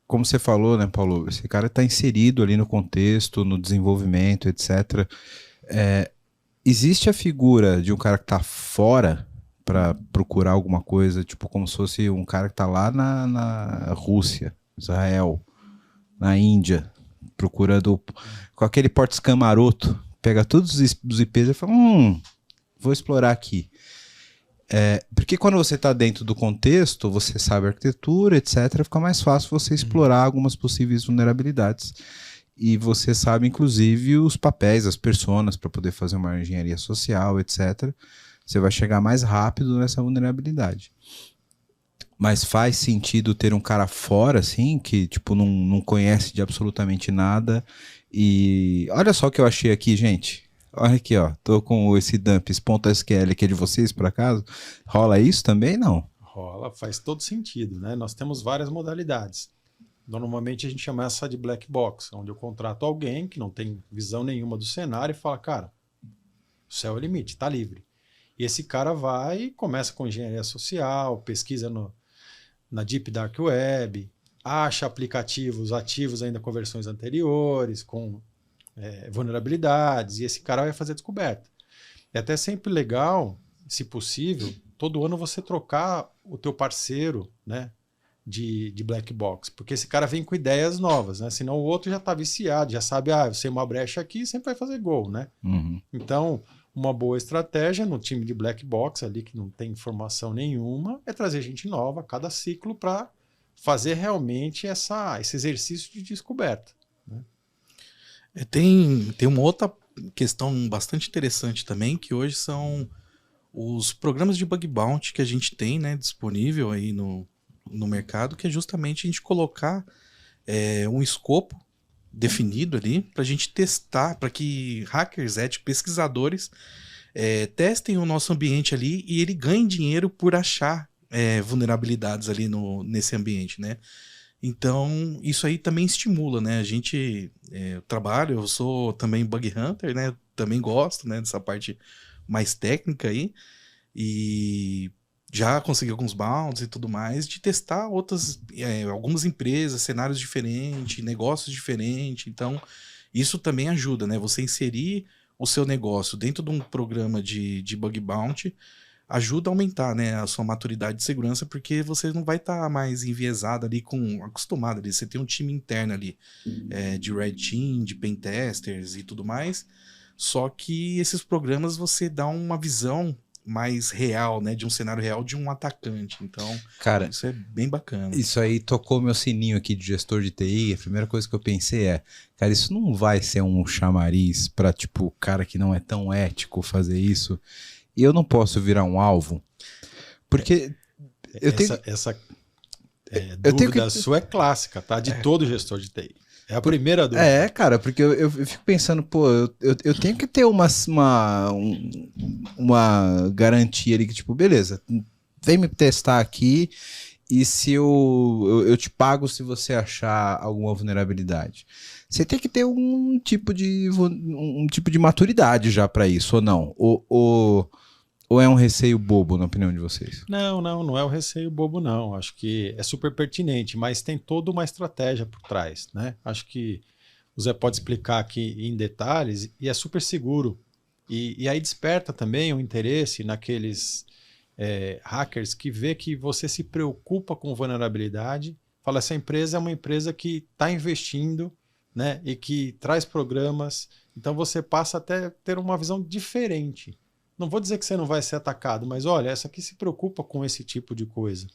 como você falou, né, Paulo, esse cara está inserido ali no contexto, no desenvolvimento, etc. Existe a figura de um cara que está fora para procurar alguma coisa, tipo como se fosse um cara que está lá na Rússia, Israel, na Índia, procurando com aquele porta-scan maroto, pega todos os IPs e fala, vou explorar aqui. Porque quando você está dentro do contexto, você sabe a arquitetura, etc., fica mais fácil você explorar algumas possíveis vulnerabilidades. E você sabe, inclusive, os papéis, as personas, para poder fazer uma engenharia social, etc. Você vai chegar mais rápido nessa vulnerabilidade. Mas faz sentido ter um cara fora, assim, que tipo, não conhece de absolutamente nada. E olha só o que eu achei aqui, gente. Olha aqui, ó. Tô com esse dumps.sql que é de vocês, por acaso. Rola isso também? Não. Rola, faz todo sentido, né? Nós temos várias modalidades. Normalmente a gente chama essa de black box, onde eu contrato alguém que não tem visão nenhuma do cenário e fala, cara, o céu é o limite, está livre. E esse cara vai e começa com engenharia social, pesquisa na Deep Dark Web, acha aplicativos ativos ainda com versões anteriores, com vulnerabilidades, e esse cara vai fazer descoberta. É até sempre legal, se possível, todo ano você trocar o teu parceiro, né, de black box, porque esse cara vem com ideias novas, né? Senão o outro já está viciado, já sabe, eu sei uma brecha aqui, sempre vai fazer gol, né? Uhum. Então, uma boa estratégia no time de black box ali que não tem informação nenhuma é trazer gente nova a cada ciclo para fazer realmente esse exercício de descoberta, né? Tem uma outra questão bastante interessante também, que hoje são os programas de bug bounty que a gente tem, né, disponível aí no mercado, que é justamente a gente colocar um escopo definido ali para a gente testar, para que hackers, éticos, pesquisadores testem o nosso ambiente ali e ele ganhe dinheiro por achar vulnerabilidades ali nesse ambiente, né? Então, isso aí também estimula, né? A gente trabalha, eu sou também bug hunter, né? Também gosto, né, dessa parte mais técnica aí. E já consegui alguns bounties e tudo mais, de testar algumas empresas, cenários diferentes, negócios diferentes. Então, isso também ajuda, né? Você inserir o seu negócio dentro de um programa de bug bounty ajuda a aumentar, né, a sua maturidade de segurança, porque você não vai estar mais enviesado ali, acostumado ali. Você tem um time interno ali, de Red Team, de Pentesters e tudo mais. Só que esses programas você dá uma visão mais real, né, de um cenário real de um atacante. Então, Cara, isso é bem bacana. isso aí tocou meu sininho aqui de gestor de TI. A primeira coisa que eu pensei cara, isso não vai ser um chamariz para tipo, cara que não é tão ético fazer isso. E eu não posso virar um alvo. Porque Essa eu tenho dúvida sua é clássica, tá? De todo gestor de TI. É a primeira dúvida. Cara, porque eu fico pensando, pô, eu tenho que ter uma garantia ali que, tipo, beleza, vem me testar aqui e se eu te pago se você achar alguma vulnerabilidade. Você tem que ter um tipo de maturidade já para isso, ou não? Ou é um receio bobo, na opinião de vocês? Não é o receio bobo, não. Acho que é super pertinente, mas tem toda uma estratégia por trás, né? Acho que o Zé pode explicar aqui em detalhes e é super seguro. E aí desperta também o interesse naqueles hackers que vê que você se preocupa com vulnerabilidade. Fala, essa empresa é uma empresa que está investindo, né? E que traz programas. Então você passa até a ter uma visão diferente. Não vou dizer que você não vai ser atacado, mas olha, essa aqui se preocupa com esse tipo de coisa.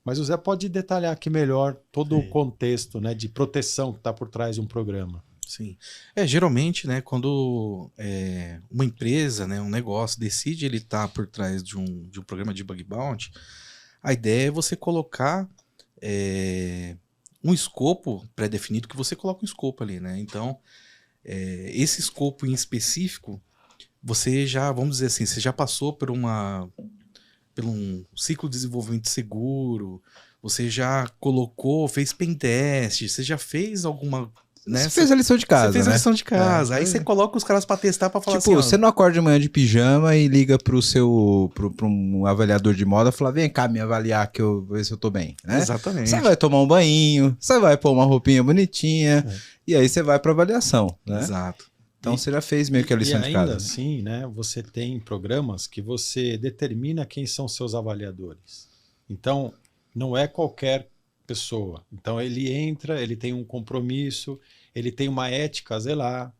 Mas o Zé pode detalhar aqui melhor todo o contexto, né, de proteção que está por trás de um programa. Sim. Geralmente, né, quando uma empresa, né, um negócio decide ele estar por trás de um programa de bug bounty, a ideia é você colocar um escopo pré-definido, que você coloca um escopo ali, né? Então, esse escopo em específico, você já, vamos dizer assim, você já passou por um ciclo de desenvolvimento seguro, você já colocou, fez pentest, você já fez alguma né? Você fez a lição de casa, Você fez a né? lição de casa. Aí você coloca os caras pra testar, pra falar Tipo, assim... ó, você não acorda de manhã de pijama e liga pro um avaliador de moda e fala, vem cá me avaliar que eu vou ver se eu tô bem, né? Exatamente. Você vai tomar um banho, você vai pôr uma roupinha bonitinha e aí você vai pra avaliação, né? Exato. Então você já fez meio que a lição e de ainda casa. assim, né, você tem programas que você determina quem são seus avaliadores. Então, não é qualquer pessoa. Então, ele entra, ele tem um compromisso, ele tem uma ética a zelar.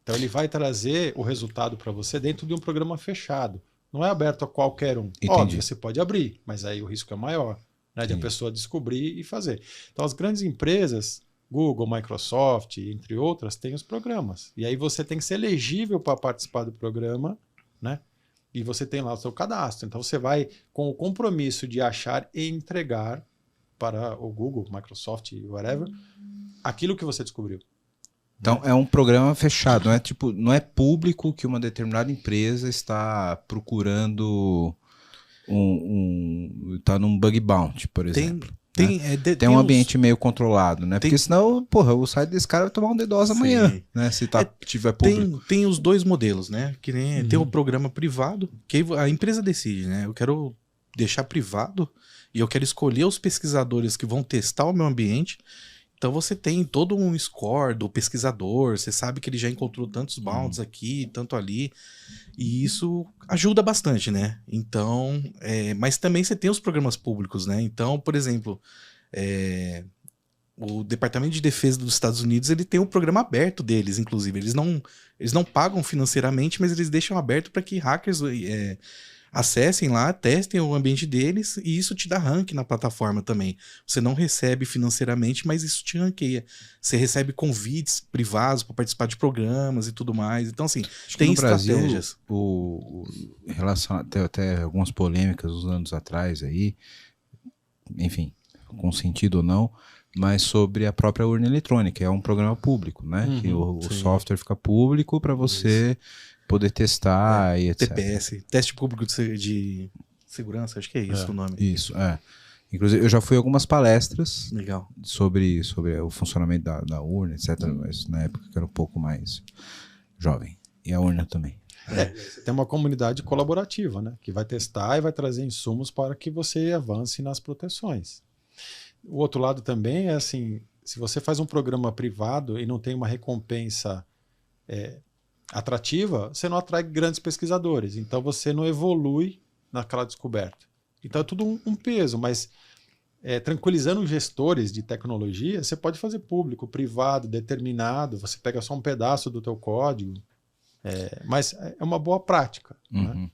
Então, ele vai trazer o resultado para você dentro de um programa fechado. Não é aberto a qualquer um. Entendi. Óbvio, você pode abrir, mas aí o risco é maior, né, de a Entendi. pessoa descobrir e fazer. Então, as grandes empresas, Google, Microsoft, entre outras, têm os programas. E aí você tem que ser elegível para participar do programa, né? E você tem lá o seu cadastro. Então você vai com o compromisso de achar e entregar para o Google, Microsoft, whatever, aquilo que você descobriu. Então é um programa fechado, não é tipo, não é público que uma determinada empresa está procurando tá num bug bounty, por exemplo. Tem um ambiente meio controlado, né? Porque senão, porra, o site desse cara vai tomar um DDoS amanhã, né? Se tiver público. Tem os dois modelos, né? Que nem tem o programa privado, que a empresa decide, né? Eu quero deixar privado e eu quero escolher os pesquisadores que vão testar o meu ambiente. Então você tem todo um score do pesquisador, você sabe que ele já encontrou tantos bounties aqui, tanto ali, e isso ajuda bastante, né? Então, mas também você tem os programas públicos, né? Então, por exemplo, o Departamento de Defesa dos Estados Unidos, ele tem um programa aberto deles, inclusive. Eles não pagam financeiramente, mas eles deixam aberto para que hackers acessem lá, testem o ambiente deles e isso te dá rank na plataforma também. Você não recebe financeiramente, mas isso te ranqueia. Você recebe convites privados para participar de programas e tudo mais. Então, assim, tem estratégias. Em relação até algumas polêmicas uns anos atrás aí, enfim, com sentido ou não, mas sobre a própria urna eletrônica. É um programa público, né? Que o software fica público para você poder testar e etc. TPS, Teste Público de Segurança, acho que é isso o nome. Isso, Inclusive, eu já fui a algumas palestras Legal. sobre o funcionamento da urna, etc. Mas na época que era um pouco mais jovem. E a urna também. Você tem uma comunidade colaborativa, né? Que vai testar e vai trazer insumos para que você avance nas proteções. O outro lado também é assim, se você faz um programa privado e não tem uma recompensa atrativa, você não atrai grandes pesquisadores. Então você não evolui naquela descoberta. Então é tudo um peso, mas tranquilizando os gestores de tecnologia, você pode fazer público, privado, determinado, você pega só um pedaço do teu código, mas é uma boa prática. Né?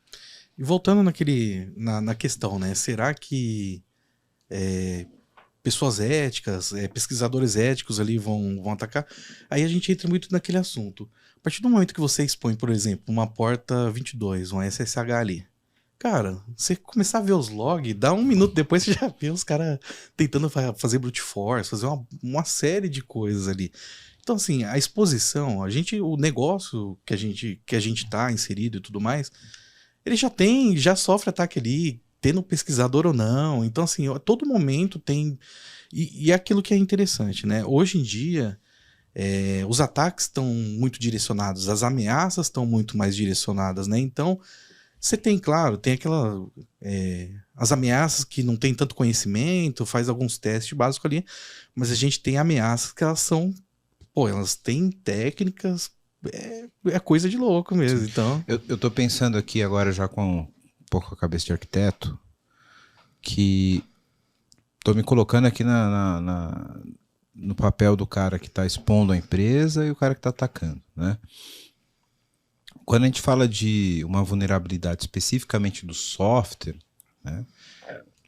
E voltando na questão, né? Será que pessoas éticas, pesquisadores éticos ali vão atacar? Aí a gente entra muito naquele assunto. A partir do momento que você expõe, por exemplo, uma porta 22, uma SSH ali, cara, você começar a ver os logs, dá um minuto depois você já vê os caras tentando fazer brute force, fazer uma série de coisas ali. Então, assim, a exposição, o negócio que a gente tá inserido e tudo mais, ele já sofre ataque ali, tendo pesquisador ou não. Então, assim, a todo momento tem... E é aquilo que é interessante, né? Hoje em dia, os ataques estão muito direcionados, as ameaças estão muito mais direcionadas, né? Então, você tem, claro, tem as ameaças que não tem tanto conhecimento, faz alguns testes básicos ali, mas a gente tem ameaças que elas são... elas têm técnicas... É coisa de louco mesmo, sim. Então... Eu tô pensando aqui agora já com um pouco a cabeça de arquiteto, que tô me colocando aqui no papel do cara que está expondo a empresa e o cara que está atacando, né? Quando a gente fala de uma vulnerabilidade especificamente do software, né,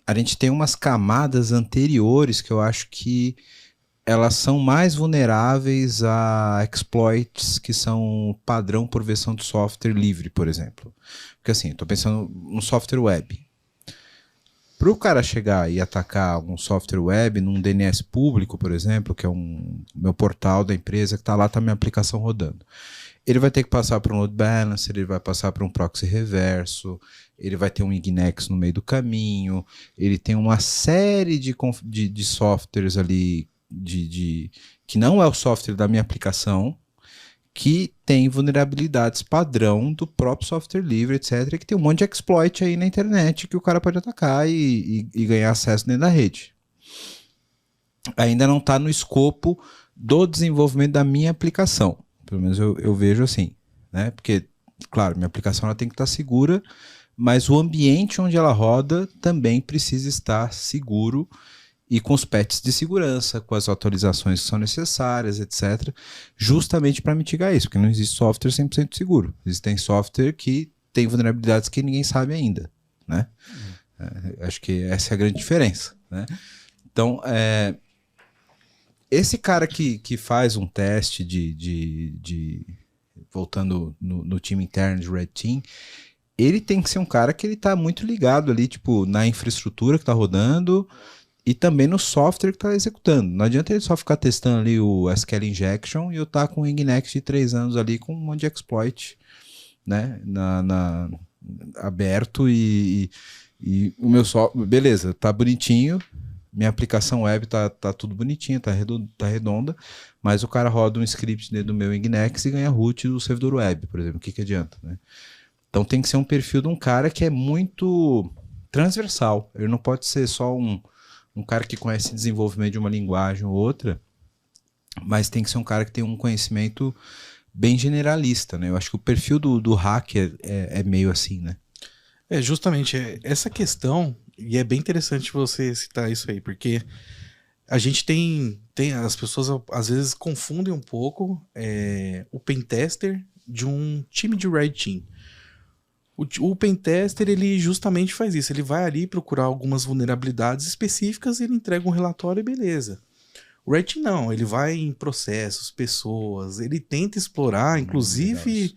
a gente tem umas camadas anteriores que eu acho que elas são mais vulneráveis a exploits que são padrão por versão do software livre, por exemplo. Porque assim, estou pensando no software web. Para o cara chegar e atacar um software web num DNS público, por exemplo, que é meu portal da empresa que está lá, está minha aplicação rodando. Ele vai ter que passar por um load balancer, ele vai passar por um proxy reverso, ele vai ter um Ignex no meio do caminho, ele tem uma série de softwares ali que não é o software da minha aplicação, que tem vulnerabilidades padrão do próprio software livre, etc., que tem um monte de exploit aí na internet que o cara pode atacar e ganhar acesso dentro da rede. Ainda não está no escopo do desenvolvimento da minha aplicação. Pelo menos eu vejo assim, né? Porque, claro, minha aplicação ela tem que estar segura, mas o ambiente onde ela roda também precisa estar seguro e com os patches de segurança, com as atualizações que são necessárias, etc., justamente para mitigar isso, porque não existe software 100% seguro. Existem software que tem vulnerabilidades que ninguém sabe ainda, né? Acho que essa é a grande diferença, né? Então, esse cara que faz um teste voltando no time interno de Red Team, ele tem que ser um cara que ele tá muito ligado ali, tipo, na infraestrutura que tá rodando e também no software que tá executando. Não adianta ele só ficar testando ali o SQL Injection e eu tá com o Nginx de 3 anos ali com um monte de exploit, né, aberto e o meu software, beleza, tá bonitinho, minha aplicação web tá tudo bonitinho, tá redonda, mas o cara roda um script dentro do meu Nginx e ganha root do servidor web, por exemplo. O que adianta, né? Então tem que ser um perfil de um cara que é muito transversal. Ele não pode ser só um cara que conhece desenvolvimento de uma linguagem ou outra, mas tem que ser um cara que tem um conhecimento bem generalista, né? Eu acho que o perfil do hacker é meio assim, né? Justamente essa questão, e é bem interessante você citar isso aí, porque a gente tem as pessoas às vezes confundem um pouco o pentester de um time de Red Team. O pentester, ele justamente faz isso, ele vai ali procurar algumas vulnerabilidades específicas e ele entrega um relatório e beleza. O Red Team não, ele vai em processos, pessoas, ele tenta explorar, inclusive,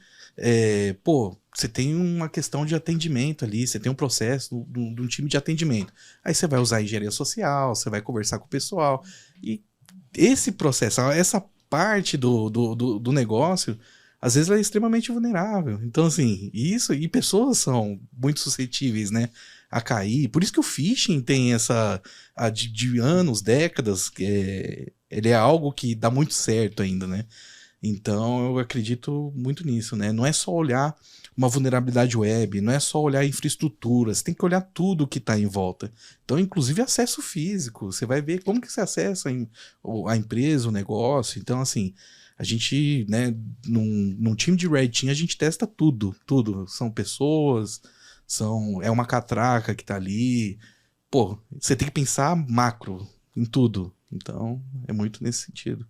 você tem uma questão de atendimento ali, você tem um processo de um time de atendimento. Aí você vai usar engenharia social, você vai conversar com o pessoal. E esse processo, essa parte do negócio, às vezes ela é extremamente vulnerável. Então, assim, isso, e pessoas são muito suscetíveis, né, a cair. Por isso que o phishing tem essa, de anos, décadas, ele é algo que dá muito certo ainda, né? Então, eu acredito muito nisso, né? Não é só olhar uma vulnerabilidade web, não é só olhar infraestrutura, você tem que olhar tudo que está em volta. Então, inclusive acesso físico, você vai ver como que você acessa a empresa, o negócio. Então, assim, a gente, né, num time de Red Team, a gente testa tudo. São pessoas, é uma catraca que tá ali. Pô, você tem que pensar macro em tudo. Então, é muito nesse sentido.